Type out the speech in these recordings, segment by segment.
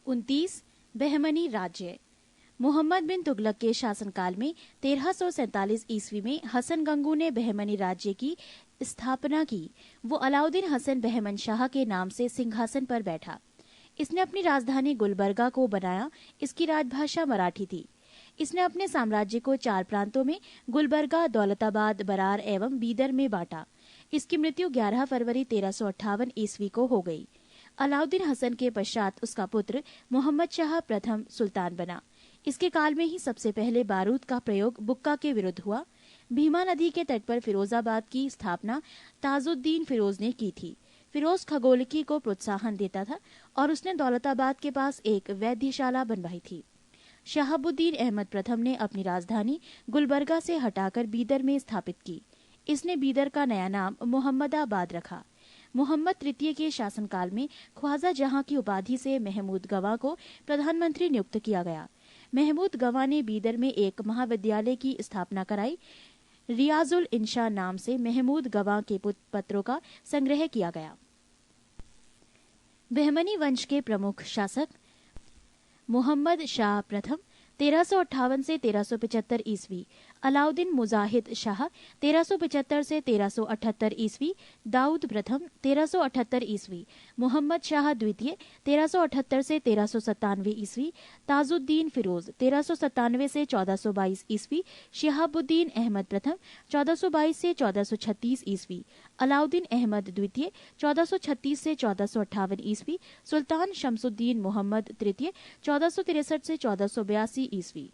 29 बहमनी राज्य। मोहम्मद बिन तुगलक के शासनकाल में 1347 ईस्वी में हसन गंगू ने बहमनी राज्य की स्थापना की। वो अलाउद्दीन हसन बहमन शाह के नाम से सिंहासन पर बैठा। इसने अपनी राजधानी गुलबर्गा को बनाया। इसकी राजभाषा मराठी थी। इसने अपने साम्राज्य को 4 प्रांतों में गुलबर्गा, दौलताबाद, बरार एवं बीदर में बांटा। इसकी मृत्यु 11 फरवरी 1358 ईस्वी को हो गई। अलाउद्दीन हसन के पश्चात उसका पुत्र मोहम्मद शाह प्रथम सुल्तान बना। इसके काल में ही सबसे पहले बारूद का प्रयोग बुक्का के विरुद्ध हुआ। भीमा नदी के तट पर फिरोजाबाद की स्थापना ताजुद्दीन फिरोज ने की थी। फिरोज खगोलकी को प्रोत्साहन देता था और उसने दौलताबाद के पास एक वैद्यशाला बनवाई थी। शहाबुद्दीन अहमद प्रथम ने अपनी राजधानी गुलबर्गा से हटाकर बीदर में स्थापित की। इसने बीदर का नया नाम मोहम्मदाबाद रखा। मोहम्मद तृतीय के शासनकाल में ख्वाजा जहां की उपाधि से महमूद गवा को प्रधानमंत्री नियुक्त किया गया। महमूद गवा ने बीदर में एक महाविद्यालय की स्थापना कराई। रियाजुल इंशा नाम से महमूद गवा के पत्रों का संग्रह किया गया। बहमनी वंश के प्रमुख शासक मोहम्मद शाह प्रथम 1358 से 1375 ईस्वी, अलाउद्दीन मुजाहिद शाह 1375 से 1378 ईस्वी, दाऊद प्रथम 1378 ईस्वी, मोहम्मद शाह द्वितीय 1378 से 1397 ईस्वी, ताजुद्दीन फिरोज 1397 से 1422 ईस्वी, शहाबुद्दीन अहमद प्रथम 1422 से 1436 ईस्वी, अलाउद्दीन अहमद द्वितीय 1436 से 1458 ईस्वी, सुल्तान शमसुद्दीन मोहम्मद तृतीय 1463 से 1482 ईस्वी।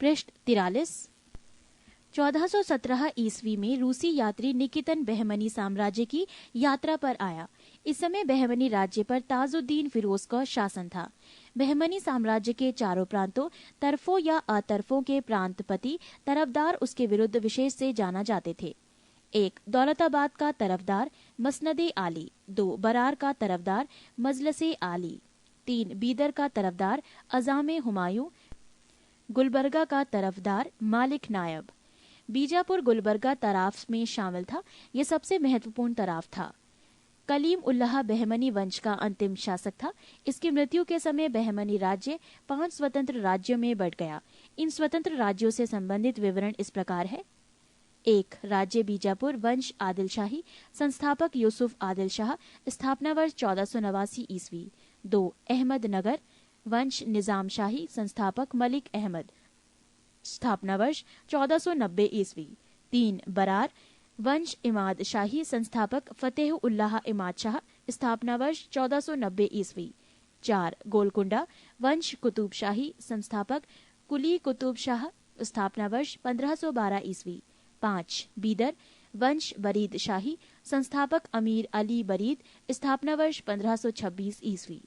पृष्ठ 43। 1417 ईस्वी में रूसी यात्री निकितन बहमनी साम्राज्य की यात्रा पर आया। इस समय बहमनी राज्य पर ताजुद्दीन फिरोज का शासन था। बहमनी साम्राज्य के चारों प्रांतों, तरफों या अतरफों के प्रांतपति तरफदार उसके विरुद्ध विशेष से जाना जाते थे। 1. दौलताबाद का तरफदार मसनदे आली। 2. बरार का तरफदार मजलसे आली। 3. बीदर का तरफदार अजामे हुमायूं। गुलबर्गा का तरफदार मालिक नायब। बीजापुर गुलबर्गा तराफ में शामिल था। यह सबसे महत्वपूर्ण तराफ था। कलीम उल्लाह बहमनी वंश का अंतिम शासक था। इसकी मृत्यु के समय बहमनी राज्य 5 स्वतंत्र राज्यों में बढ़ गया। इन स्वतंत्र राज्यों से संबंधित विवरण इस प्रकार है। 1. राज्य बीजापुर वंश आदिल शाही, संस्थापक यूसुफ आदिल शाह, स्थापना वर्ष 1489 ईस्वी। 2. अहमद नगर वंश निजाम शाही, संस्थापक मलिक अहमद, स्थापना वर्ष 1490 ईस्वी। 3. बरार वंश इमाद शाही, संस्थापक फतेह उल्लाह इमाद शाह, स्थापना वर्ष 1490 ईस्वी। 4. गोलकुंडा वंश कुतुब शाही, संस्थापक कुली कुतुब शाह, स्थापना वर्ष 1512 ईस्वी। 5. बीदर वंश बरीद शाही, संस्थापक अमीर अली बरीद, स्थापना वर्ष 1526 ईस्वी।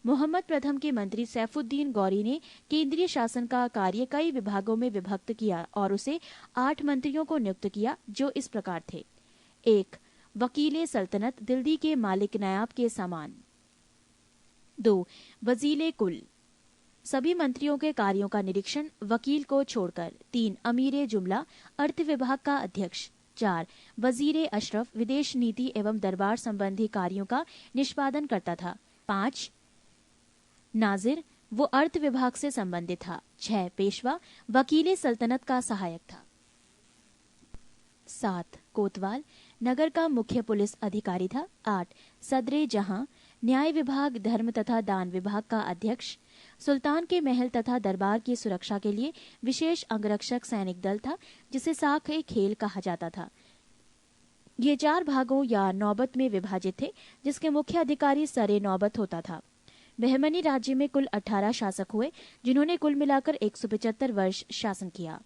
मोहम्मद प्रथम के मंत्री सैफुद्दीन गौरी ने केंद्रीय शासन का कार्य कई विभागों में विभक्त किया और उसे 8 मंत्रियों को नियुक्त किया, जो इस प्रकार थे। 1. वकीले सल्तनत, दिल्ली के मालिक नायाब के समान। 2. वजीले कुल, सभी मंत्रियों के कार्यों का निरीक्षण वकील को छोड़कर। 3. अमीरे जुमला, अर्थ विभाग का अध्यक्ष। 4. वजीरे अशरफ, विदेश नीति एवं दरबार संबंधी कार्यों का निष्पादन करता था। 5. नाजिर, वो अर्थ विभाग से संबंधित था। 6. पेशवा, वकीले सल्तनत का सहायक था। 7. कोतवाल, नगर का मुख्य पुलिस अधिकारी था। 8. सदरे जहां, न्याय विभाग, धर्म तथा दान विभाग का अध्यक्ष। सुल्तान के महल तथा दरबार की सुरक्षा के लिए विशेष अंगरक्षक सैनिक दल था, जिसे साख-ए खेल कहा जाता था। ये 4 भागों या नौबत में विभाजित थे, जिसके मुख्य अधिकारी सरे नौबत होता था। बहमनी राज्य में कुल 18 शासक हुए, जिन्होंने कुल मिलाकर 175 वर्ष शासन किया।